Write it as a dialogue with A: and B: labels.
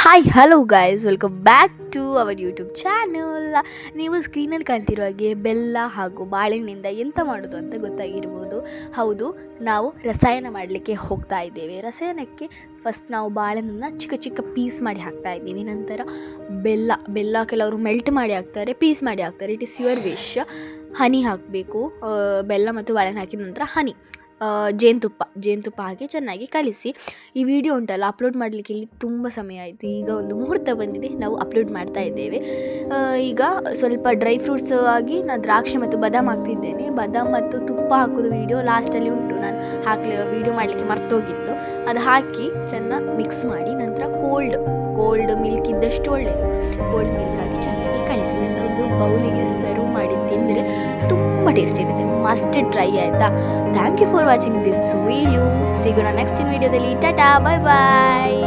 A: Hi hello guys, welcome back to our YouTube channel. ನೀವು ಸ್ಕ್ರೀನಲ್ಲಿ ಕಾಣ್ತಿರೋ ಹಾಗೆ ಬೆಲ್ಲ ಹಾಗೂ ಬಾಳೆಹಣ್ಣಿಂದ ಎಂತ ಮಾಡೋದು ಅಂತ ಗೊತ್ತಾಗಿರ್ಬೋದು. ಹೌದು, ನಾವು ರಸಾಯನ ಮಾಡಲಿಕ್ಕೆ ಹೋಗ್ತಾ ಇದ್ದೇವೆ. ರಸಾಯನಕ್ಕೆ ಫಸ್ಟ್ ನಾವು ಬಾಳೆಹಣ್ಣನ್ನು ಚಿಕ್ಕ ಚಿಕ್ಕ ಪೀಸ್ ಮಾಡಿ ಹಾಕ್ತಾ ಇದ್ದೀವಿ. ನಂತರ ಬೆಲ್ಲ ಕೆಲವರು ಮೆಲ್ಟ್ ಮಾಡಿ ಹಾಕ್ತಾರೆ, ಪೀಸ್ ಮಾಡಿ ಹಾಕ್ತಾರೆ. It is your wish. Honey ಹಾಕಬೇಕು. ಬೆಲ್ಲ ಮತ್ತು ಬಾಳೆಹಣ್ಣು ಹಾಕಿದ ನಂತರ ಹನಿ, ಜೇನುತುಪ್ಪ ಹಾಕಿ ಚೆನ್ನಾಗಿ ಕಲಿಸಿ. ಈ ವಿಡಿಯೋ ಉಂಟಲ್ಲ, ಅಪ್ಲೋಡ್ ಮಾಡಲಿಕ್ಕೆ ಇಲ್ಲಿ ತುಂಬ ಸಮಯ ಆಯಿತು. ಈಗ ಒಂದು ಮುಹೂರ್ತ ಬಂದಿದೆ, ನಾವು ಅಪ್ಲೋಡ್ ಮಾಡ್ತಾ ಇದ್ದೇವೆ. ಈಗ ಸ್ವಲ್ಪ ಡ್ರೈ ಫ್ರೂಟ್ಸ್ ಆಗಿ ನಾನು ದ್ರಾಕ್ಷಿ ಮತ್ತು ಬಾದಾಮ್ ಹಾಕ್ತಿದ್ದೇನೆ. ಬಾದಾಮ್ ಮತ್ತು ತುಪ್ಪ ಹಾಕೋದು ವಿಡಿಯೋ ಲಾಸ್ಟಲ್ಲಿ ಉಂಟು, ನಾನು ವಿಡಿಯೋ ಮಾಡಲಿಕ್ಕೆ ಮರ್ತೋಗಿತ್ತು. ಅದು ಹಾಕಿ ಚೆನ್ನಾಗಿ ಮಿಕ್ಸ್ ಮಾಡಿ ನಂತರ ಕೋಲ್ಡ್ ಮಿಲ್ಕ್ ಇದ್ದಷ್ಟು ಒಳ್ಳೆಯದು. ಕೋಲ್ಡ್ ಮಿಲ್ಕ್ ಹಾಕಿ ಚೆನ್ನಾಗಿ ಕಲಿಸಿ ನಂತರ ಒಂದು ಬೌಲಿಗೆ ಸರ್ವ್ ಮಾಡಿ ತಿಂದರೆ ತುಂಬ ಟೇಸ್ಟ್ ಇರುತ್ತೆ. ಮಸ್ಟ್ ಟ್ರೈ, ಆಯಿತಾ? Thank you for watching this video. ಸಿಗೋಣ ನೆಕ್ಸ್ಟ್ ವಿಡಿಯೋದಲ್ಲಿ. ಟಾಟಾ, ಬಾಯ್ ಬಾಯ್.